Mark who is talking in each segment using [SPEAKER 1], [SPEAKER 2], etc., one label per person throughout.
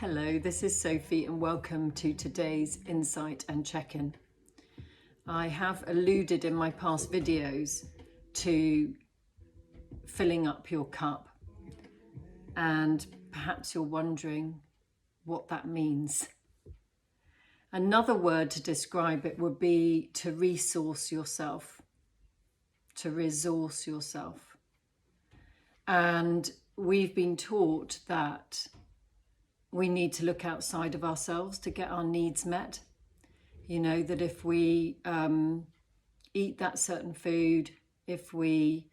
[SPEAKER 1] Hello, this is Sophie and welcome to today's Insight and Check-in. I have alluded in my past videos to filling up your cup, and perhaps you're wondering what that means. Another word to describe it would be to resource yourself, to resource yourself. And we've been taught that we need to look outside of ourselves to get our needs met. You know, that if we eat that certain food, if we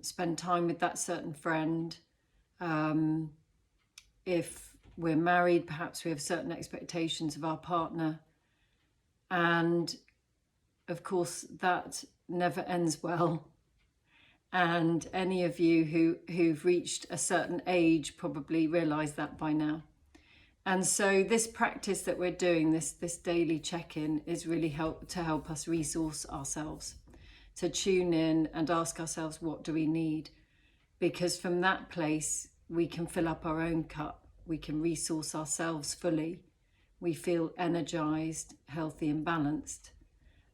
[SPEAKER 1] spend time with that certain friend, if we're married, perhaps we have certain expectations of our partner. And of course, that never ends well. And any of you who've reached a certain age probably realise that by now. And so this practice that we're doing, this daily check-in, is really to help us resource ourselves, to tune in and ask ourselves, what do we need? Because from that place, we can fill up our own cup. We can resource ourselves fully. We feel energised, healthy and balanced.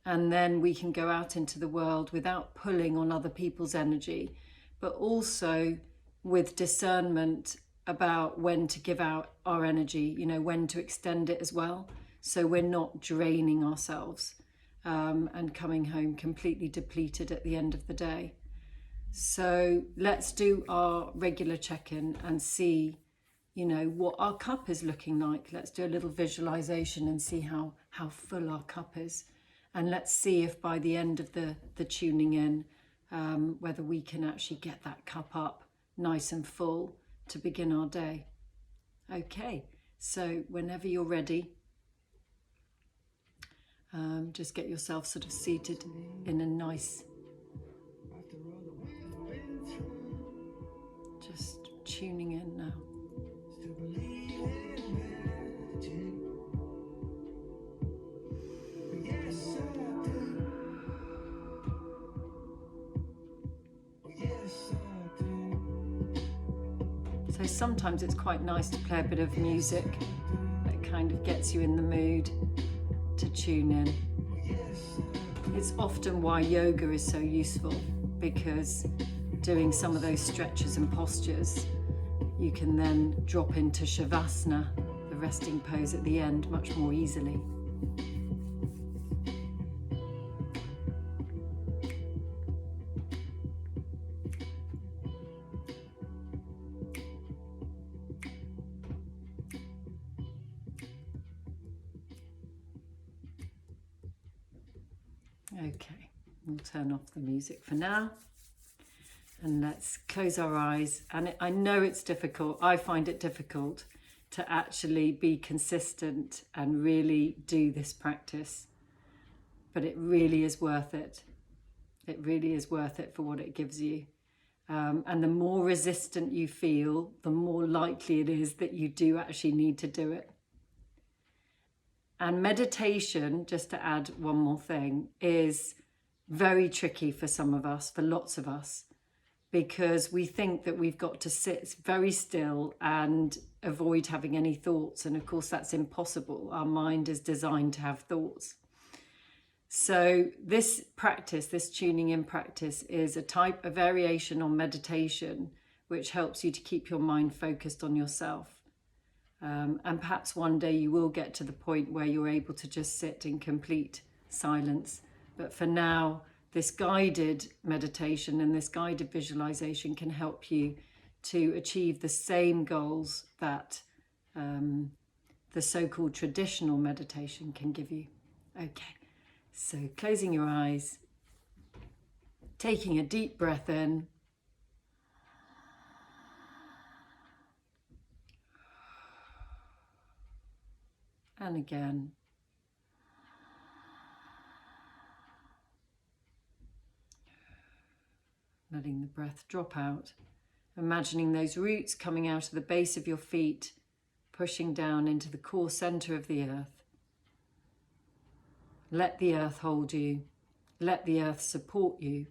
[SPEAKER 1] And then we can go out into the world without pulling on other people's energy, but also with discernment about when to give out our energy, you know, when to extend it as well. So we're not draining ourselves and coming home completely depleted at the end of the day. So let's do our regular check-in and see, you know, what our cup is looking like. Let's do a little visualization and see how full our cup is. And let's see if by the end of the tuning in, whether we can actually get that cup up nice and full to begin our day. Okay, so whenever you're ready, just get yourself sort of seated in a nice, just tuning in now. So sometimes it's quite nice to play a bit of music that kind of gets you in the mood to tune in. It's often why yoga is so useful, because doing some of those stretches and postures, you can then drop into Shavasana, the resting pose at the end, much more easily. Okay, we'll turn off the music for now and let's close our eyes. And I know it's difficult. I find it difficult to actually be consistent and really do this practice, but it really is worth it. It really is worth it for what it gives you. And the more resistant you feel, the more likely it is that you do actually need to do it. And meditation, just to add one more thing, is very tricky for some of us, for lots of us, because we think that we've got to sit very still and avoid having any thoughts. And of course, that's impossible. Our mind is designed to have thoughts. So this practice, this tuning in practice, is a variation on meditation, which helps you to keep your mind focused on yourself. And perhaps one day you will get to the point where you're able to just sit in complete silence. But for now, this guided meditation and this guided visualization can help you to achieve the same goals that the so-called traditional meditation can give you. Okay, so closing your eyes, taking a deep breath in, and again. Letting the breath drop out. Imagining those roots coming out of the base of your feet, pushing down into the core center of the earth. Let the earth hold you. Let the earth support you.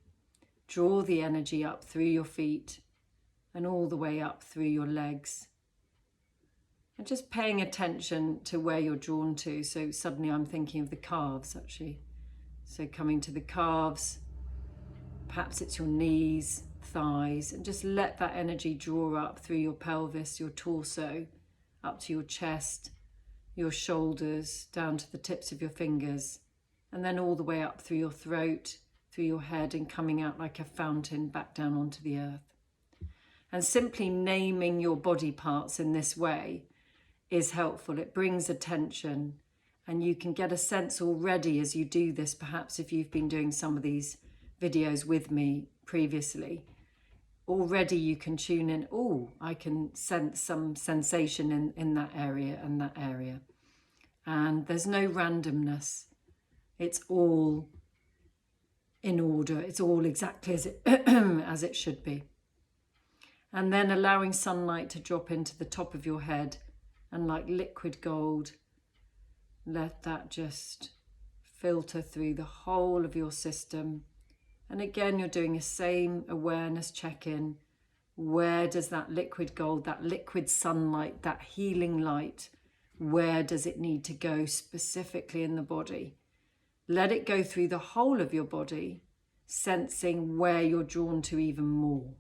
[SPEAKER 1] Draw the energy up through your feet and all the way up through your legs. And just paying attention to where you're drawn to. So suddenly I'm thinking of the calves actually. So coming to the calves, perhaps it's your knees, thighs, and just let that energy draw up through your pelvis, your torso, up to your chest, your shoulders, down to the tips of your fingers, and then all the way up through your throat, through your head, and coming out like a fountain back down onto the earth. And simply naming your body parts in this way is helpful. It brings attention, and you can get a sense already as you do this, perhaps if you've been doing some of these videos with me previously, already you can tune in, oh, I can sense some sensation in that area and that area. And there's no randomness. It's all in order. It's all exactly as it, as it should be. And then allowing sunlight to drop into the top of your head, and like liquid gold, let that just filter through the whole of your system. And again, you're doing a same awareness check-in. Where does that liquid gold, that liquid sunlight, that healing light, where does it need to go specifically in the body? Let it go through the whole of your body, sensing where you're drawn to even more.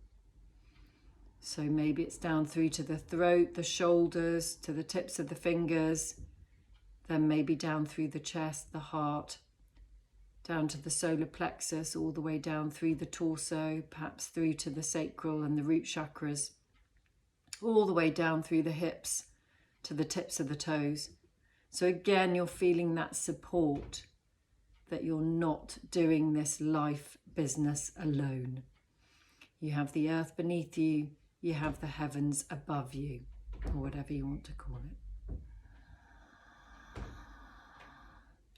[SPEAKER 1] So maybe it's down through to the throat, the shoulders, to the tips of the fingers, then maybe down through the chest, the heart, down to the solar plexus, all the way down through the torso, perhaps through to the sacral and the root chakras, all the way down through the hips to the tips of the toes. So again, you're feeling that support, that you're not doing this life business alone. You have the earth beneath you, you have the heavens above you, or whatever you want to call it.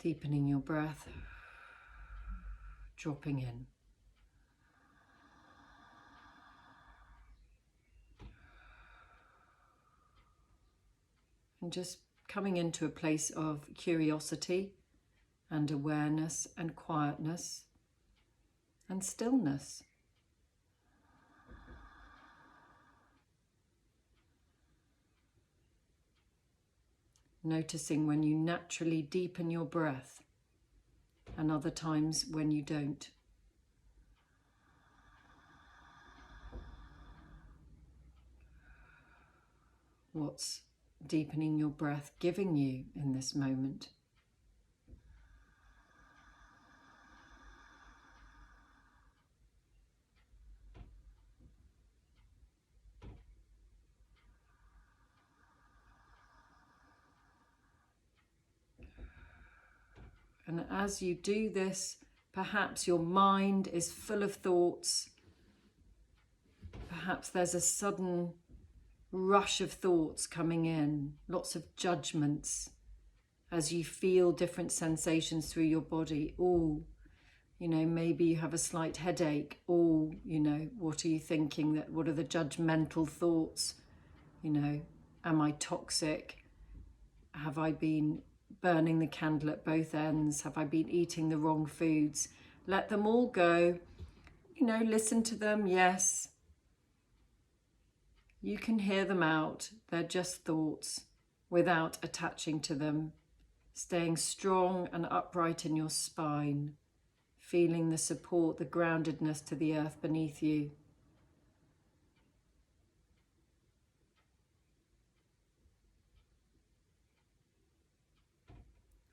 [SPEAKER 1] Deepening your breath, dropping in. And just coming into a place of curiosity and awareness and quietness and stillness. Noticing when you naturally deepen your breath and other times when you don't. What's deepening your breath giving you in this moment? And as you do this, perhaps your mind is full of thoughts. Perhaps there's a sudden rush of thoughts coming in, lots of judgments as you feel different sensations through your body. Oh, you know, maybe you have a slight headache. Oh, you know, what are you thinking? What are the judgmental thoughts? You know, am I toxic? Have I been burning the candle at both ends? Have I been eating the wrong foods? Let them all go. You know, listen to them, yes. You can hear them out. They're just thoughts without attaching to them. Staying strong and upright in your spine. Feeling the support, the groundedness to the earth beneath you.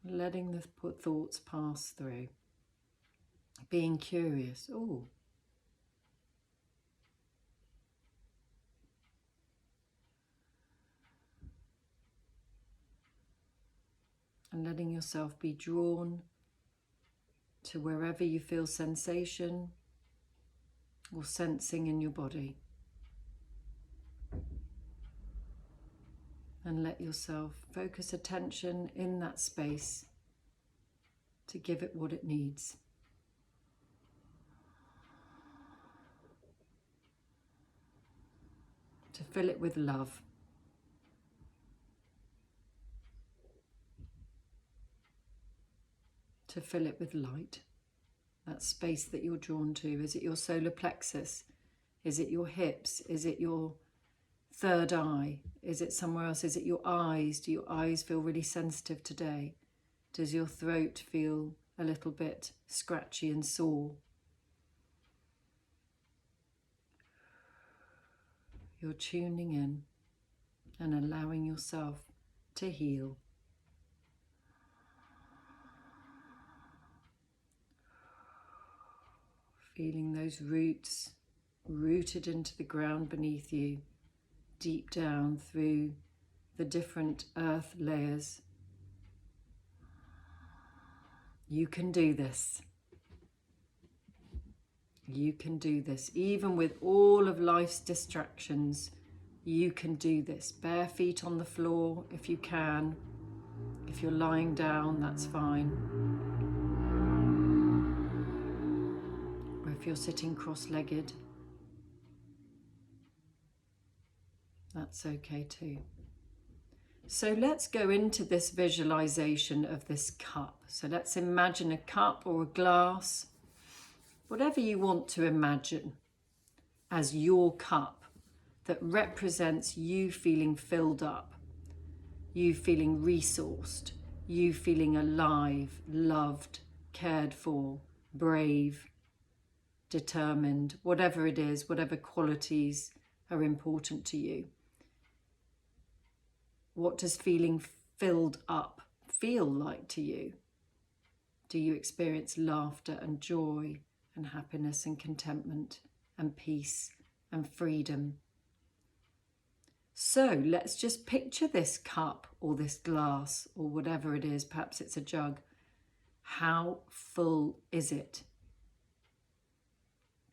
[SPEAKER 1] Letting the thoughts pass through. Being curious. Oh. And letting yourself be drawn to wherever you feel sensation or sensing in your body. And let yourself focus attention in that space to give it what it needs. To fill it with love. To fill it with light. That space that you're drawn to. Is it your solar plexus? Is it your hips? Is it your third eye? Is it somewhere else? Is it your eyes? Do your eyes feel really sensitive today? Does your throat feel a little bit scratchy and sore? You're tuning in and allowing yourself to heal. Feeling those roots rooted into the ground beneath you, deep down through the different earth layers. You can do this. You can do this. Even with all of life's distractions, you can do this. Bare feet on the floor if you can. If you're lying down, that's fine. Or if you're sitting cross-legged, that's okay too. So let's go into this visualization of this cup. So let's imagine a cup or a glass, whatever you want to imagine as your cup that represents you feeling filled up, you feeling resourced, you feeling alive, loved, cared for, brave, determined, whatever it is, whatever qualities are important to you. What does feeling filled up feel like to you? Do you experience laughter and joy and happiness and contentment and peace and freedom? So let's just picture this cup or this glass or whatever it is, perhaps it's a jug. How full is it?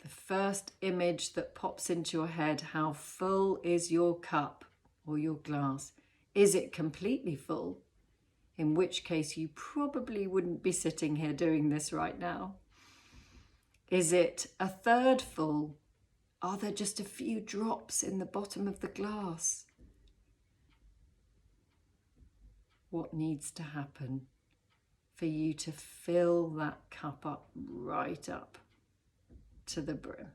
[SPEAKER 1] The first image that pops into your head, how full is your cup or your glass? Is it completely full? In which case you probably wouldn't be sitting here doing this right now. Is it a third full? Are there just a few drops in the bottom of the glass? What needs to happen for you to fill that cup up right up to the brim?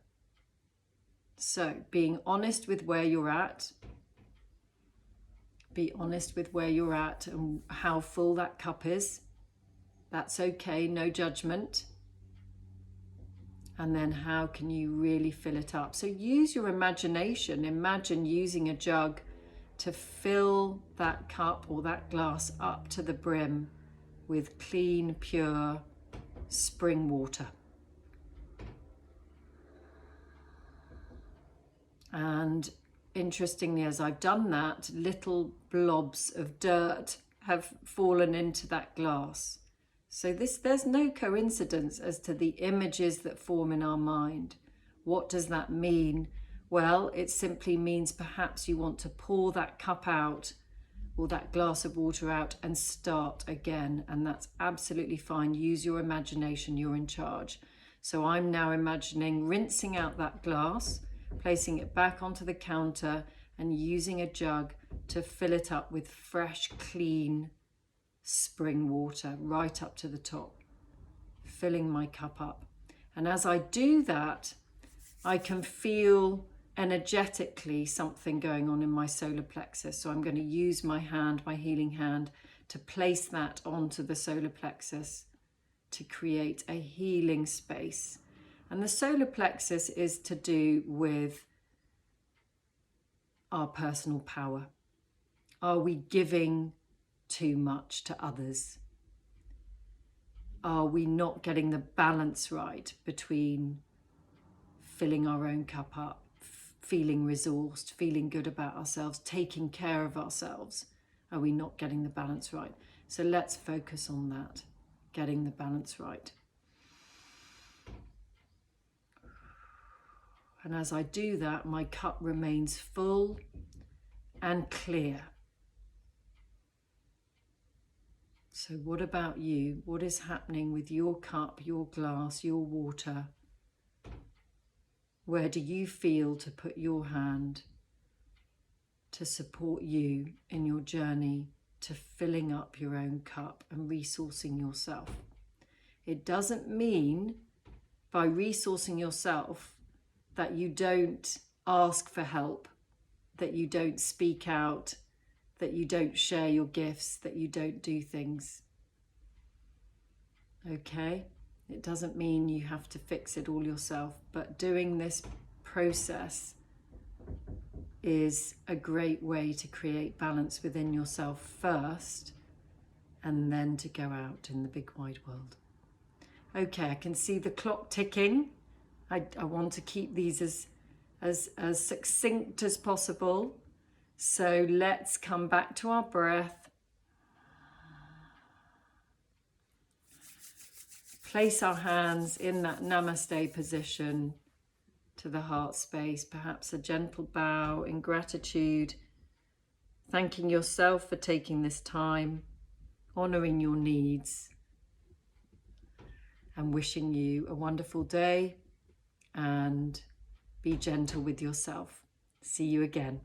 [SPEAKER 1] So being honest with where you're at, be honest with where you're at and how full that cup is. That's okay, no judgment. And then how can you really fill it up? So use your imagination. Imagine using a jug to fill that cup or that glass up to the brim with clean, pure spring water. And interestingly, as I've done that, little blobs of dirt have fallen into that glass. So there's no coincidence as to the images that form in our mind. What does that mean? Well, it simply means perhaps you want to pour that cup out or that glass of water out and start again. And that's absolutely fine. Use your imagination, you're in charge. So I'm now imagining rinsing out that glass, placing it back onto the counter and using a jug to fill it up with fresh, clean spring water right up to the top, filling my cup up. And as I do that, I can feel energetically something going on in my solar plexus. So I'm going to use my hand, my healing hand, to place that onto the solar plexus to create a healing space. And the solar plexus is to do with our personal power. Are we giving too much to others? Are we not getting the balance right between filling our own cup up, feeling resourced, feeling good about ourselves, taking care of ourselves? Are we not getting the balance right? So let's focus on that, getting the balance right. And as I do that, my cup remains full and clear. So what about you? What is happening with your cup, your glass, your water? Where do you feel to put your hand to support you in your journey to filling up your own cup and resourcing yourself? It doesn't mean by resourcing yourself that you don't ask for help. that you don't speak out, that you don't share your gifts, that you don't do things. Okay? It doesn't mean you have to fix it all yourself, but doing this process is a great way to create balance within yourself first, and then to go out in the big wide world. Okay, I can see the clock ticking. I want to keep these as succinct as possible. So let's come back to our breath. Place our hands in that namaste position to the heart space, perhaps a gentle bow in gratitude, thanking yourself for taking this time, honouring your needs, and wishing you a wonderful day, and be gentle with yourself. See you again.